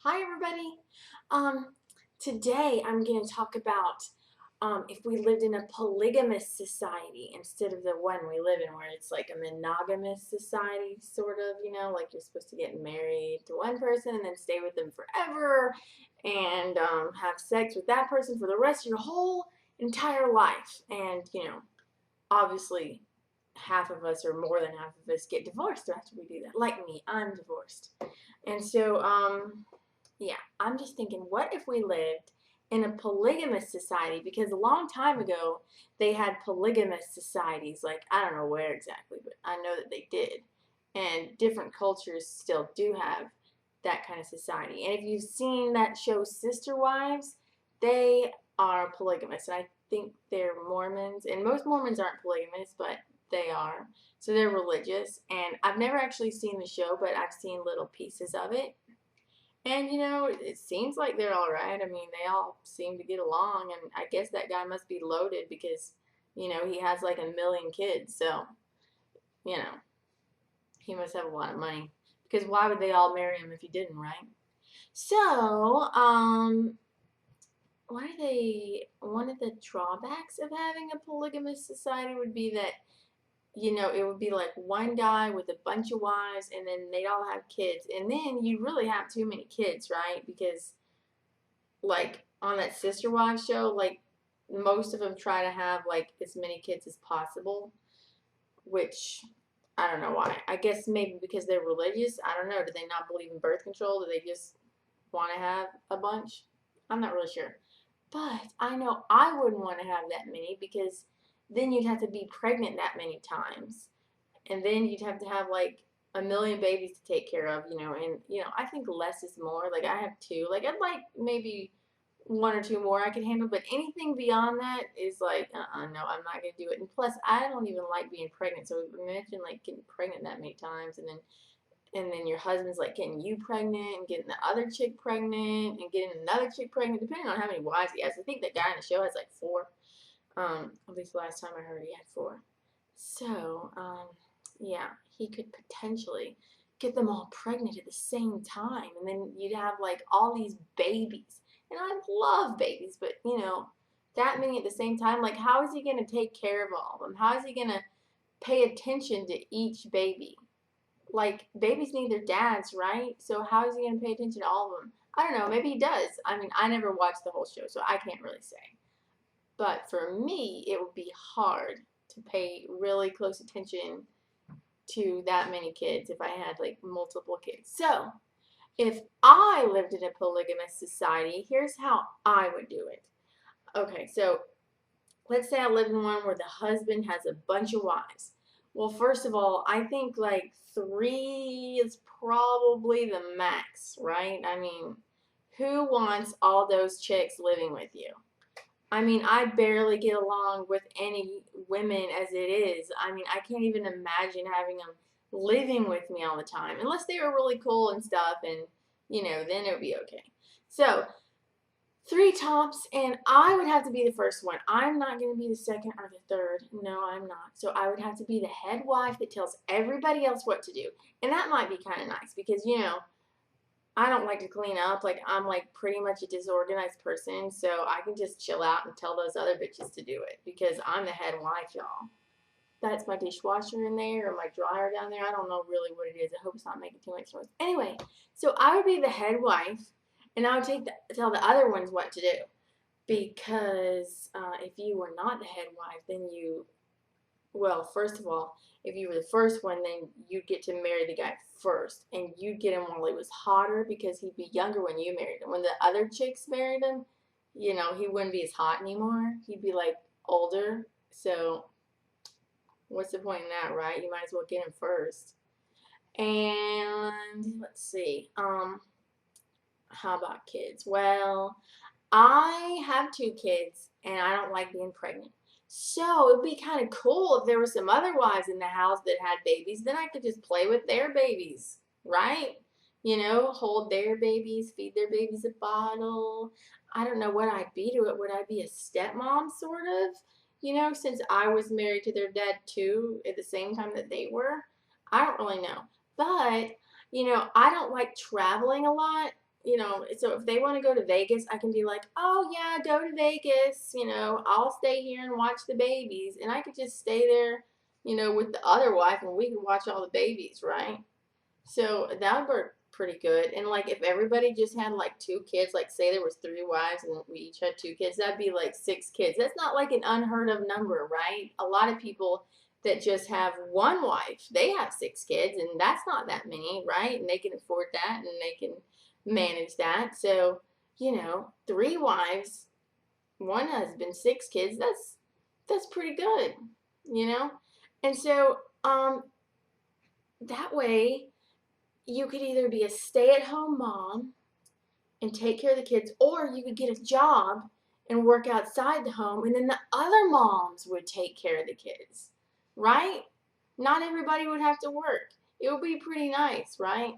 Hi everybody. Um, Today I'm going to talk about if we lived in a polygamous society instead of the one we live in where it's like a monogamous society, sort of, like you're supposed to get married to one person and then stay with them forever and have sex with that person for the rest of your whole entire life. And, obviously half of us or more than half of us get divorced after we do that. Like me, I'm divorced. And so, yeah, I'm just thinking, what if we lived in a polygamous society? Because a long time ago, they had polygamous societies. Like, I don't know where exactly, but I know that they did. And different cultures still do have that kind of society. And if you've seen that show Sister Wives, they are polygamous. And I think they're Mormons. And most Mormons aren't polygamous, but they are. So they're religious. And I've never actually seen the show, but I've seen little pieces of it. And it seems like they're all right. I mean, they all seem to get along, and I guess that guy must be loaded because, he has like 1 million kids. So, you know, he must have a lot of money. Because why would they all marry him if he didn't, right? So, one of the drawbacks of having a polygamous society would be that, it would be like one guy with a bunch of wives, and then they'd all have kids. And then you really have too many kids, right? Because like on that Sister Wives show, like most of them try to have like as many kids as possible, which I don't know why. I guess maybe because they're religious. I don't know. Do they not believe in birth control? Do they just want to have a bunch? I'm not really sure. But I know I wouldn't want to have that many because then you'd have to be pregnant that many times. And then you'd have to have like 1 million babies to take care of, and I think less is more. Like I have two. Like I'd like maybe one or two more I can handle, but anything beyond that is like, no, I'm not gonna do it. And plus, I don't even like being pregnant. So imagine like getting pregnant that many times, and then your husband's like getting you pregnant and getting the other chick pregnant and getting another chick pregnant, depending on how many wives he has. I think that guy in the show has like four. At least the last time I heard he had four. So, yeah, he could potentially get them all pregnant at the same time, and then you'd have like all these babies. And I love babies, but that many at the same time, like how is he gonna take care of all of them? How is he gonna pay attention to each baby? Like babies need their dads, right? So how is he gonna pay attention to all of them? I don't know. Maybe he does. I mean, I never watched the whole show, so I can't really say. But for me, it would be hard to pay really close attention to that many kids if I had like multiple kids. So, if I lived in a polygamous society, here's how I would do it. Okay, so let's say I live in one where the husband has a bunch of wives. Well, first of all, I think like three is probably the max, right? I mean, who wants all those chicks living with you? I mean, I barely get along with any women as it is. I mean, I can't even imagine having them living with me all the time, unless they were really cool and stuff, and then it would be okay. So, three tops, and I would have to be the first one. I'm not going to be the second or the third. No, I'm not. So, I would have to be the head wife that tells everybody else what to do. And that might be kind of nice because, I don't like to clean up. Like I'm like pretty much a disorganized person, so I can just chill out and tell those other bitches to do it because I'm the head wife, y'all. That's my dishwasher in there or my dryer down there. I don't know really what it is. I hope it's not making too much noise. Anyway, so I would be the head wife, and I would tell the other ones what to do because if you were not the head wife, then well, first of all, if you were the first one, then you'd get to marry the guy first, and you'd get him while he was hotter because he'd be younger when you married him. When the other chicks married him, he wouldn't be as hot anymore. He'd be like older. So what's the point in that, right? You might as well get him first. And let's see. How about kids? Well, I have two kids, and I don't like being pregnant. So it'd be kind of cool if there were some other wives in the house that had babies. Then I could just play with their babies, right? Hold their babies, feed their babies a bottle. I don't know what I'd be to it. Would I be a stepmom, sort of? Since I was married to their dad too at the same time that they were. I don't really know. But, I don't like traveling a lot. you know, so if they want to go to Vegas, I can be like, oh yeah, go to Vegas. You know, I'll stay here and watch the babies, and I could just stay there, you know, with the other wife, and we could watch all the babies, right? So that would work pretty good. And like if everybody just had like 2 kids, like say there was 3 wives and we each had 2 kids, that'd be like 6 kids. That's not like an unheard of number, right? A lot of people that just have one wife, they have 6 kids, and that's not that many, right? And they can afford that and they can manage that. So, you know, 3 wives, one husband, 6 kids, that's pretty good, you know? And so that way you could either be a stay-at-home mom and take care of the kids, or you could get a job and work outside the home, and then the other moms would take care of the kids, right? Not everybody would have to work. It would be pretty nice, right?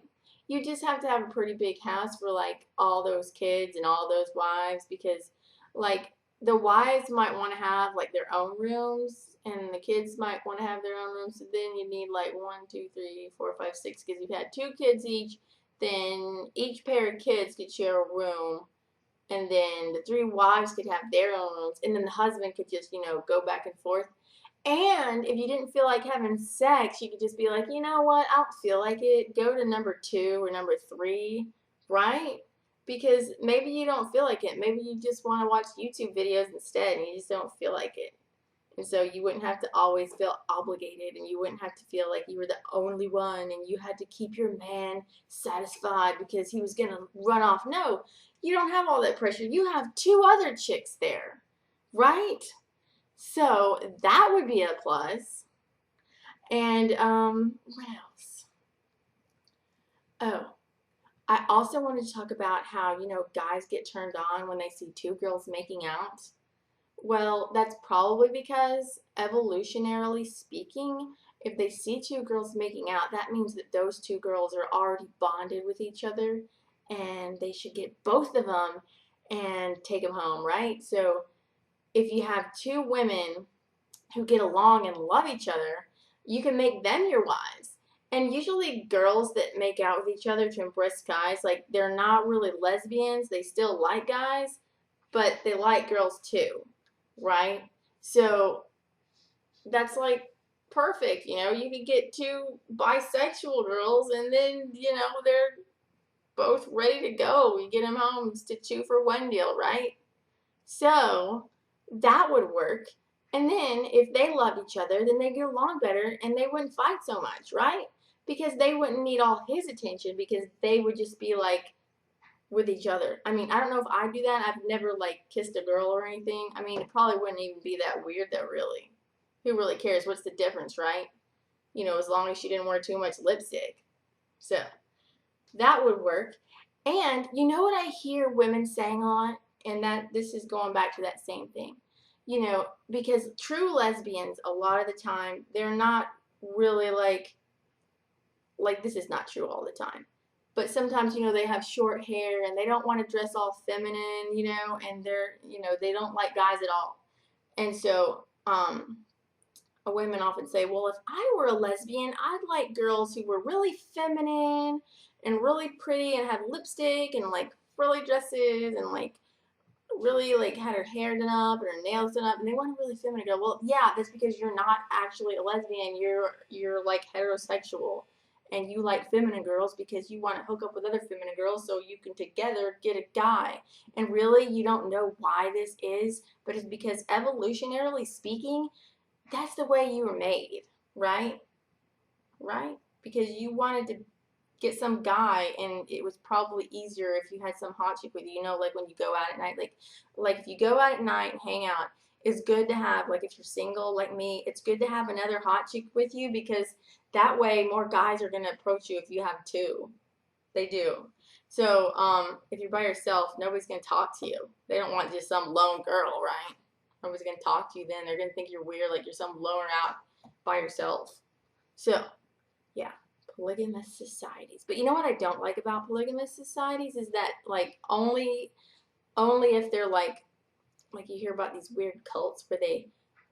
You just have to have a pretty big house for like all those kids and all those wives, because like the wives might want to have like their own rooms and the kids might want to have their own rooms. So then you need like 1, 2, 3, 4, 5, 6 kids. You've had 2 kids each, then each pair of kids could share a room, and then the 3 wives could have their own rooms, and then the husband could just, you know, go back and forth. And if you didn't feel like having sex, you could just be like, you know what, I don't feel like it. Go to number 2 or number 3, right? Because maybe you don't feel like it. Maybe you just want to watch YouTube videos instead and you just don't feel like it. And so you wouldn't have to always feel obligated, and you wouldn't have to feel like you were the only one and you had to keep your man satisfied because he was going to run off. No, you don't have all that pressure. You have 2 other chicks there, right? So that would be a plus. And what else? Oh, I also wanted to talk about how, you know, guys get turned on when they see 2 girls making out. Well, that's probably because, evolutionarily speaking, if they see 2 girls making out, that means that those 2 girls are already bonded with each other, and they should get both of them and take them home, right? So if you have 2 women who get along and love each other, you can make them your wives. And usually girls that make out with each other to impress guys, like they're not really lesbians, they still like guys, but they like girls too, right? So that's like perfect, you know. You could get 2 bisexual girls and then, you know, they're both ready to go. You get them home, it's a 2-for-1 deal, right? So that would work. And then if they love each other, then they get along better and they wouldn't fight so much, right? Because they wouldn't need all his attention, because they would just be like with each other. I mean, I don't know if I do that. I've never like kissed a girl or anything. I mean, it probably wouldn't even be that weird though, really. Who really cares? What's the difference, right? You know, as long as she didn't wear too much lipstick. So that would work. And you know what I hear women saying a lot? And that this is going back to that same thing. You know, because true lesbians, a lot of the time, they're not really like this is not true all the time. But sometimes, you know, they have short hair and they don't want to dress all feminine, you know, and they're, you know, they don't like guys at all. And so, women often say, well, if I were a lesbian, I'd like girls who were really feminine and really pretty and had lipstick and like frilly dresses and like really like had her hair done up and her nails done up, and they want a really feminine girl. Well, yeah, that's because you're not actually a lesbian. You're like heterosexual, and you like feminine girls because you want to hook up with other feminine girls so you can together get a guy. And really, you don't know why this is, but it's because evolutionarily speaking, that's the way you were made, right? Right? Because you wanted to get some guy, and it was probably easier if you had some hot chick with you. You know, like when you go out at night, like if you go out at night and hang out, it's good to have, like if you're single like me, it's good to have another hot chick with you, because that way more guys are gonna approach you if you have 2. They do. So if you're by yourself, nobody's gonna talk to you. They don't want just some lone girl, right? Nobody's gonna talk to you then. They're gonna think you're weird, like you're some loner out by yourself. So yeah, polygamous societies. But you know what I don't like about polygamous societies is that like only if they're like you hear about these weird cults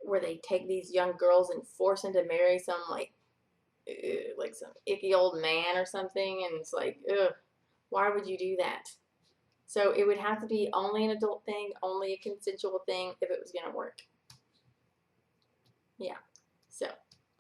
where they take these young girls and force them to marry some like some icky old man or something, and it's like ugh. Why would you do that? So it would have to be only an adult thing, only a consensual thing if it was going to work. Yeah. So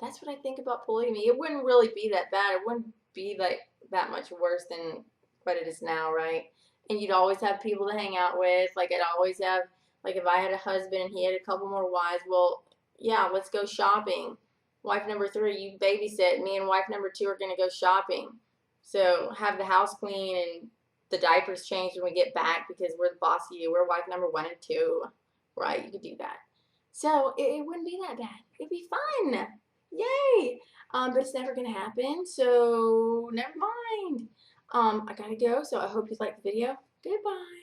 that's what I think about polygamy. It wouldn't really be that bad. It wouldn't be like that much worse than what it is now, right? And you'd always have people to hang out with. Like I'd always have, like if I had a husband and he had a couple more wives, well, yeah, let's go shopping. Wife number 3, you babysit. Me and wife number 2 are gonna go shopping. So have the house clean and the diapers changed when we get back because we're the boss of you. We're wife number 1 and 2, right? You could do that. So it wouldn't be that bad. It'd be fun. Yay! But it's never gonna happen, so never mind. I gotta go, so I hope you liked the video. Goodbye.